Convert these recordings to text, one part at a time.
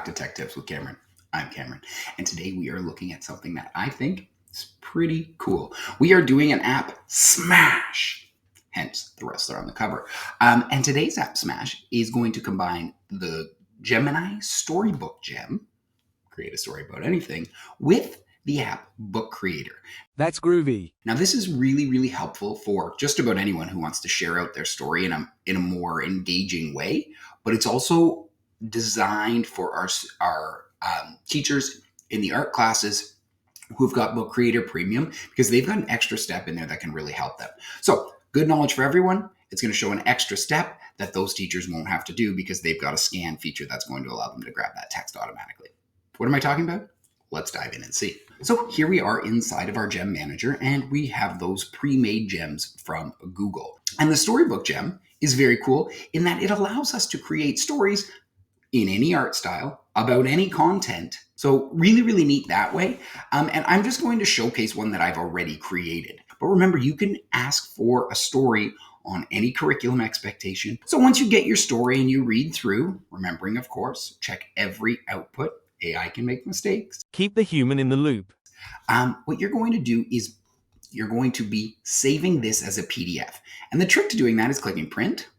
back to Tech Tips with Cameron. I'm Cameron, and today we are looking at something that I think is pretty cool. We are doing an app smash, hence the wrestler on the cover. And today's app smash is going to combine the Gemini Storybook gem, create a story about anything, with the app BookCreator. That's groovy. Now, this is really, really helpful for just about anyone who wants to share out their story in a more engaging way, but it's also designed for our teachers in the art classes who've got BookCreator Premium, because they've got an extra step in there that can really help them. So, good knowledge for everyone. It's going to show an extra step that those teachers won't have to do because they've got a scan feature that's going to allow them to grab that text automatically. What am I talking about? Let's dive in and see. So here we are inside of our gem manager, and we have those pre-made gems from Google. And the Storybook gem is very cool in that it allows us to create stories in any art style about any content. So really, really neat that way. And I'm just going to showcase one that I've already created. But remember, you can ask for a story on any curriculum expectation. So once you get your story and you read through, remembering, of course, check every output. AI can make mistakes. Keep the human in the loop. What you're going to do is you're going to be saving this as a PDF. And the trick to doing that is clicking print,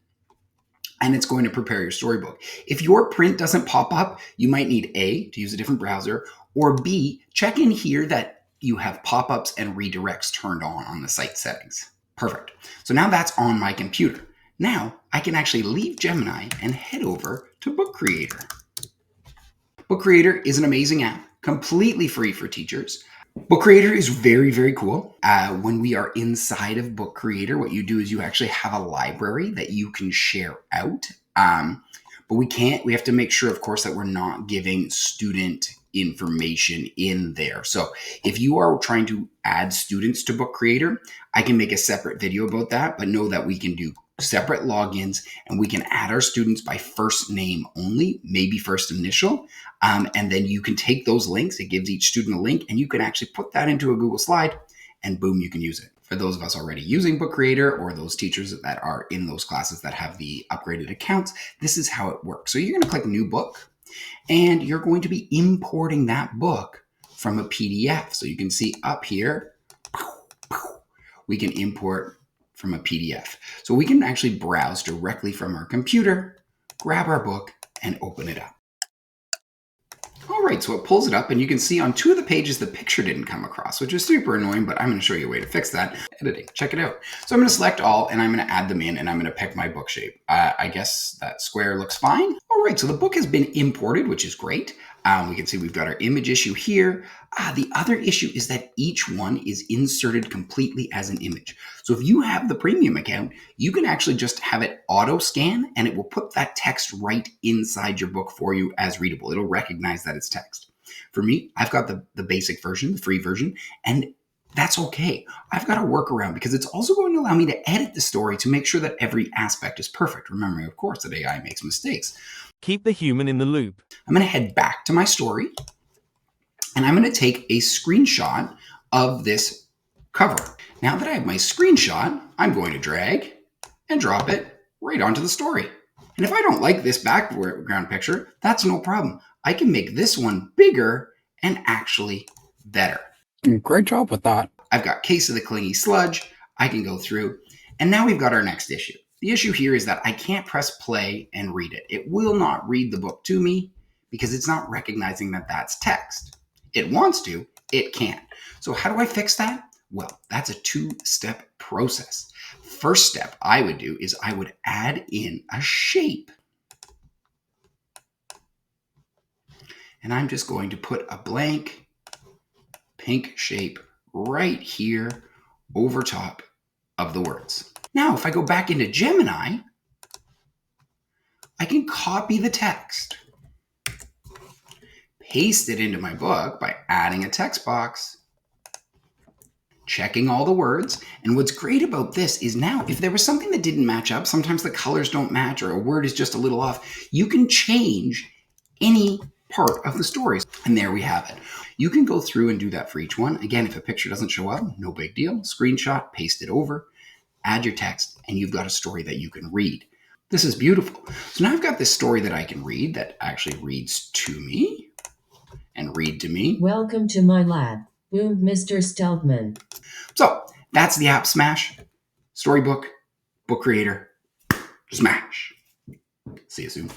and it's going to prepare your storybook. If your print doesn't pop up, you might need A, to use a different browser, or B, check in here that you have pop-ups and redirects turned on the site settings. Perfect. So now that's on my computer. Now I can actually leave Gemini and head over to BookCreator. BookCreator is an amazing app, completely free for teachers. BookCreator is very, very cool. When we are inside of BookCreator, what you do is you actually have a library that you can share out. But we have to make sure, of course, that we're not giving student information in there. So if you are trying to add students to BookCreator, I can make a separate video about that, but know that we can do separate logins, and we can add our students by first name only, maybe first initial. And then you can take those links. It gives each student a link, and you can actually put that into a Google slide, and boom, you can use it. For those of us already using BookCreator, or those teachers that are in those classes that have the upgraded accounts, this is how it works. So you're going to click new book, and you're going to be importing that book from a PDF. So you can see up here, we can import from a PDF. So we can actually browse directly from our computer, grab our book, and open it up. All right, so it pulls it up, and you can see on 2 of the pages the picture didn't come across, which is super annoying, but I'm going to show you a way to fix that. Editing, check it out. So I'm going to select all, and I'm going to add them in, and I'm going to pick my book shape. I guess that square looks fine. All right, so the book has been imported, which is great. We can see we've got our image issue here. The other issue is that each one is inserted completely as an image. So if you have the premium account, you can actually just have it auto scan, and it will put that text right inside your book for you as readable. It'll recognize that it's text. For me, I've got the basic version, the free version, and that's okay. I've got a workaround because it's also going to allow me to edit the story to make sure that every aspect is perfect. Remembering, of course, that AI makes mistakes. Keep the human in the loop. I'm going to head back to my story, and I'm going to take a screenshot of this cover. Now that I have my screenshot, I'm going to drag and drop it right onto the story. And if I don't like this background picture, that's no problem. I can make this one bigger and actually better. Great job with that. I've got Case of the Clingy Sludge. I can go through, and now we've got our next issue. The issue here is that I can't press play and read it. It will not read the book to me because it's not recognizing that that's text. It wants to, it can't. So how do I fix that? Well, that's a 2-step process. First step I would do is I would add in a shape. And I'm just going to put a blank pink shape right here over top of the words. Now, if I go back into Gemini, I can copy the text, paste it into my book by adding a text box, checking all the words. And what's great about this is now, if there was something that didn't match up, sometimes the colors don't match or a word is just a little off, you can change any part of the stories. And there we have it. You can go through and do that for each one. Again, if a picture doesn't show up, no big deal. Screenshot, paste it over, add your text, and you've got a story that you can read. This is beautiful. So now I've got this story that I can read that actually reads to me and read to me. Welcome to my lab. Boom, Mr. Steltman. So that's the app smash. Storybook, BookCreator, smash. See you soon.